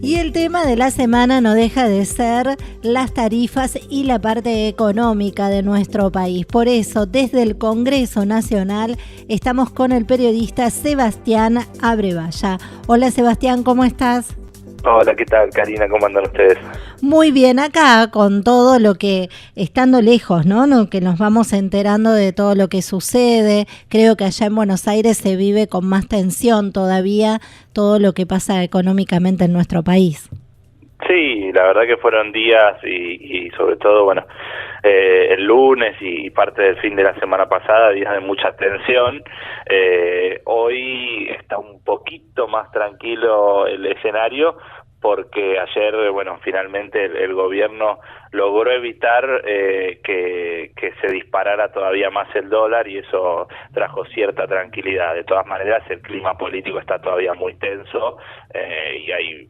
Y el tema de la semana no deja de ser las tarifas y la parte económica de nuestro país. Por eso, desde el Congreso Nacional, estamos con el periodista Sebastián Abrevaya. Hola Sebastián, ¿cómo estás? Hola, ¿qué tal, Karina? ¿Cómo andan ustedes? Muy bien, acá con todo lo que, estando lejos, ¿no? Que nos vamos enterando de todo lo que sucede. Creo que allá en Buenos Aires se vive con más tensión todavía todo lo que pasa económicamente en nuestro país. Sí, la verdad que fueron días y sobre todo, bueno, el lunes y parte del fin de la semana pasada, días de mucha tensión. Hoy está un poquito más tranquilo el escenario porque ayer, bueno, finalmente el gobierno logró evitar que se disparara todavía más el dólar y eso trajo cierta tranquilidad. De todas maneras, el clima político está todavía muy tenso y hay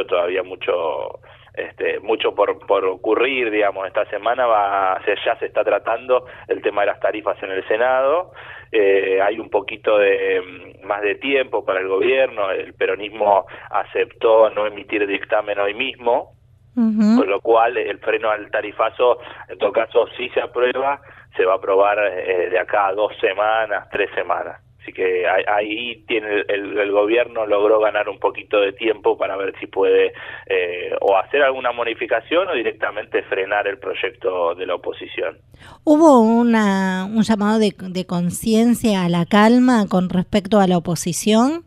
todavía mucho por ocurrir, digamos. Esta semana ya se está tratando el tema de las tarifas en el Senado. Hay un poquito más de tiempo para el gobierno. El peronismo aceptó no emitir dictamen hoy mismo, con lo cual el freno al tarifazo, en todo caso, si se aprueba, se va a aprobar de acá a 2 semanas, 3 semanas. Así que ahí tiene el gobierno logró ganar un poquito de tiempo para ver si puede o hacer alguna modificación o directamente frenar el proyecto de la oposición. ¿Hubo un llamado de conciencia a la calma con respecto a la oposición?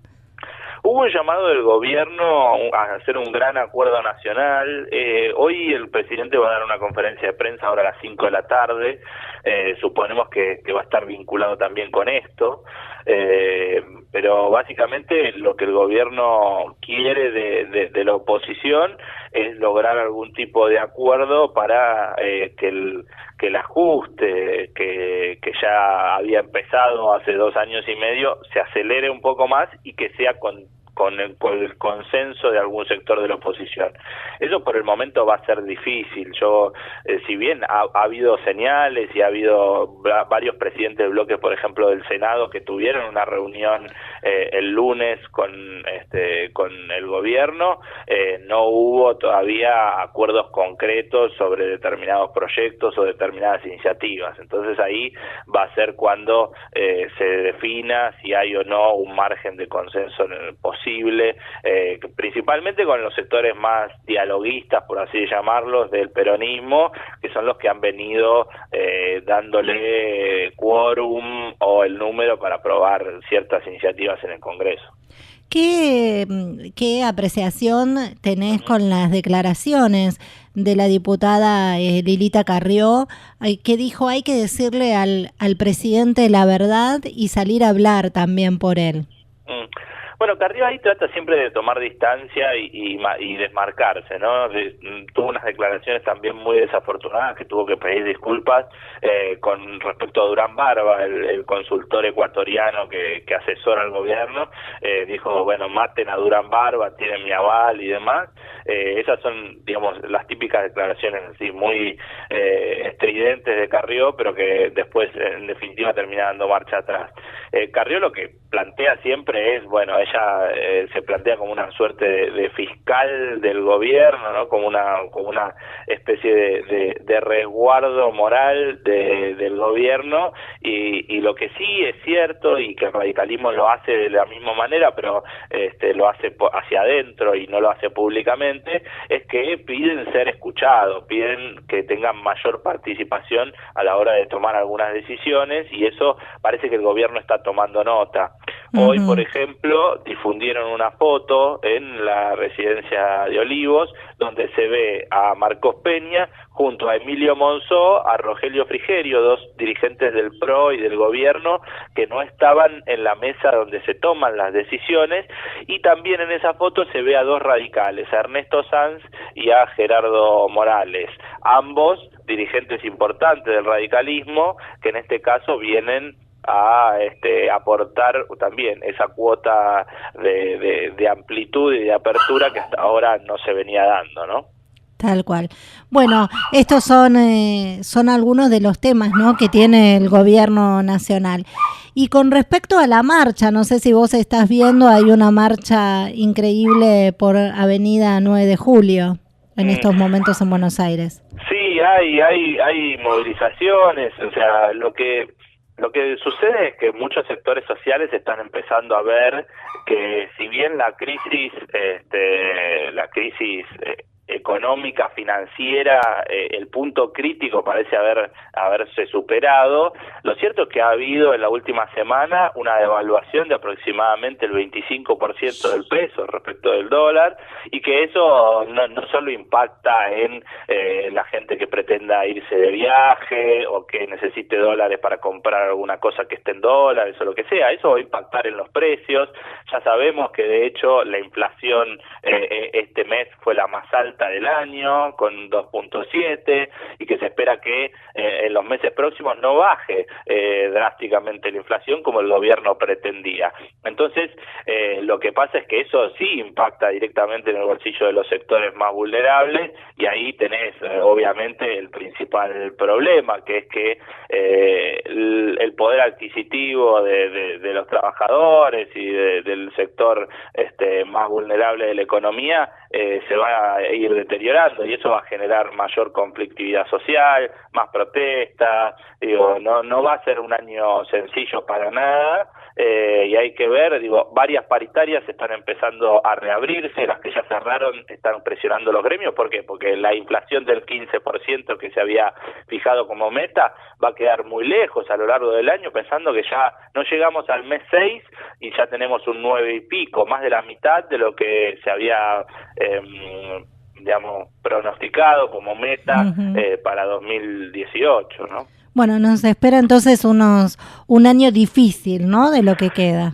Hubo un llamado del gobierno a hacer un gran acuerdo nacional. Hoy el presidente va a dar una conferencia de prensa ahora a las 5 de la tarde. Suponemos que va a estar vinculado también con esto. Pero básicamente lo que el gobierno quiere de la oposición es lograr algún tipo de acuerdo para que el ajuste que ya había empezado hace 2 años y medio se acelere un poco más y que sea con el consenso de algún sector de la oposición. Eso por el momento va a ser difícil. Si bien ha habido señales y ha habido varios presidentes de bloque, por ejemplo, del Senado, que tuvieron una reunión el lunes con el gobierno, no hubo todavía acuerdos concretos sobre determinados proyectos o determinadas iniciativas. Entonces ahí va a ser cuando se defina si hay o no un margen de consenso posible, principalmente con los sectores más dialoguistas, por así llamarlos, del peronismo, que son los que han venido dándole quórum o el número para aprobar ciertas iniciativas en el Congreso. ¿Qué apreciación tenés con las declaraciones de la diputada Lilita Carrió, que dijo hay que decirle al presidente la verdad y salir a hablar también por él? Bueno, Carrió ahí trata siempre de tomar distancia y desmarcarse, ¿no? Tuvo unas declaraciones también muy desafortunadas que tuvo que pedir disculpas con respecto a Durán Barba, el consultor ecuatoriano que asesora al gobierno. Dijo, bueno, maten a Durán Barba, tienen mi aval y demás. Esas son, digamos, las típicas declaraciones así muy estridentes de Carrió, pero que después en definitiva termina dando marcha atrás. Carrió lo que plantea siempre es, bueno, ella se plantea como una suerte de fiscal del gobierno, ¿no? Como una especie de resguardo moral del gobierno, y lo que sí es cierto, y que el radicalismo lo hace de la misma manera, pero lo hace hacia adentro y no lo hace públicamente, es que piden ser escuchados, piden que tengan mayor participación a la hora de tomar algunas decisiones, y eso parece que el gobierno está tomando nota. Hoy, por ejemplo, difundieron una foto en la residencia de Olivos, donde se ve a Marcos Peña junto a Emilio Monzó, a Rogelio Frigerio, 2 dirigentes del PRO y del gobierno que no estaban en la mesa donde se toman las decisiones, y también en esa foto se ve a 2 radicales, a Ernesto Sanz y a Gerardo Morales, ambos dirigentes importantes del radicalismo, que en este caso vienen a aportar también esa cuota de amplitud y de apertura que hasta ahora no se venía dando, ¿no? Tal cual. Bueno, estos son algunos de los temas, ¿no?, que tiene el gobierno nacional. Y con respecto a la marcha, no sé si vos estás viendo, hay una marcha increíble por Avenida 9 de Julio en estos momentos en Buenos Aires. Sí, hay movilizaciones, o sea, lo que sucede es que muchos sectores sociales están empezando a ver que si bien la crisis económica, financiera, el punto crítico parece haberse superado, lo cierto es que ha habido en la última semana una devaluación de aproximadamente el 25% del peso respecto del dólar, y que eso no solo impacta en la gente que pretenda irse de viaje o que necesite dólares para comprar alguna cosa que esté en dólares o lo que sea, eso va a impactar en los precios. Ya sabemos que de hecho la inflación este mes fue la más alta del año, con 2.7, y que se espera que en los meses próximos no baje drásticamente la inflación como el gobierno pretendía. Entonces, lo que pasa es que eso sí impacta directamente en el bolsillo de los sectores más vulnerables, y ahí tenés obviamente el principal problema, que es que el poder adquisitivo de los trabajadores y del sector más vulnerable de la economía se va a ir deteriorando, y eso va a generar mayor conflictividad social, más protestas. No va a ser un año sencillo para nada, y hay que ver, varias paritarias están empezando a reabrirse, las que ya cerraron están presionando los gremios. ¿Por qué? Porque la inflación del 15% que se había fijado como meta va a quedar muy lejos a lo largo del año, pensando que ya no llegamos al mes 6 y ya tenemos un 9 y pico, más de la mitad de lo que se había pronosticado como meta para 2018, ¿no? Bueno, nos espera entonces un año difícil, ¿no?, de lo que queda.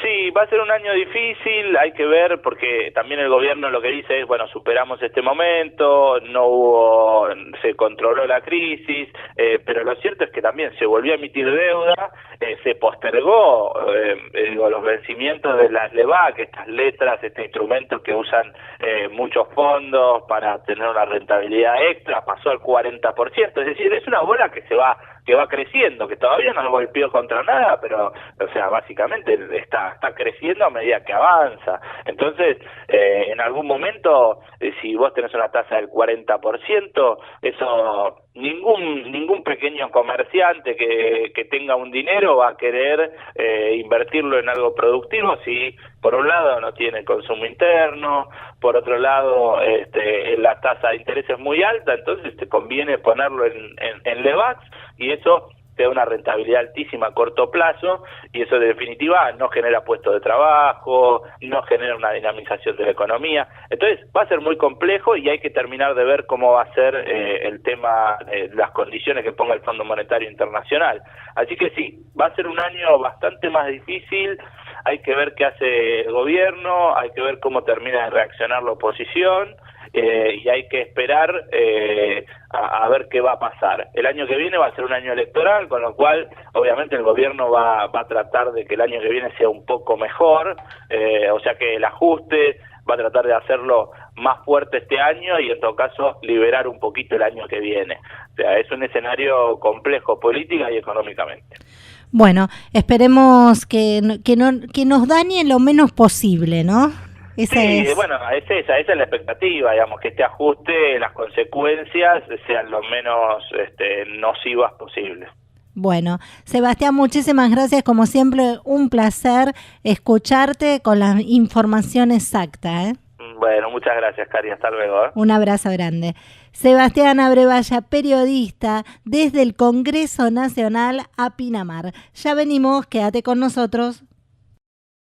Sí, va a ser un año difícil, hay que ver, porque también el gobierno lo que dice es, bueno, superamos este momento, se controló la crisis, pero lo cierto es que también se volvió a emitir deuda, se postergó los vencimientos de las LEVAC, estas letras, este instrumento que usan muchos fondos para tener una rentabilidad extra, pasó al 40%, es decir, es una bola que va creciendo, que todavía no golpeó contra nada, pero, o sea, básicamente está creciendo a medida que avanza. Entonces, en algún momento, si vos tenés una tasa del 40%, eso ningún pequeño comerciante que tenga un dinero va a querer invertirlo en algo productivo si por un lado no tiene consumo interno, por otro lado la tasa de interés es muy alta, entonces te conviene ponerlo en LEVAX, y eso te da una rentabilidad altísima a corto plazo, y eso de definitiva no genera puestos de trabajo, no genera una dinamización de la economía. Entonces va a ser muy complejo, y hay que terminar de ver cómo va a ser el tema de las condiciones que ponga el Fondo Monetario Internacional. Así que sí, va a ser un año bastante más difícil. Hay que ver qué hace el gobierno, hay que ver cómo termina de reaccionar la oposición, y hay que esperar a ver qué va a pasar. El año que viene va a ser un año electoral, con lo cual obviamente el gobierno va a tratar de que el año que viene sea un poco mejor, o sea que el ajuste va a tratar de hacerlo más fuerte este año, y en todo caso liberar un poquito el año que viene. O sea, es un escenario complejo política y económicamente. Bueno, esperemos que nos dañe lo menos posible, ¿no? Bueno, esa es la expectativa, que este ajuste, las consecuencias sean lo menos nocivas posibles. Bueno, Sebastián, muchísimas gracias, como siempre, un placer escucharte con la información exacta, ¿eh? Bueno, muchas gracias, Cari, hasta luego. Un abrazo grande. Sebastián Abrevaya, periodista desde el Congreso Nacional a Pinamar. Ya venimos, quédate con nosotros.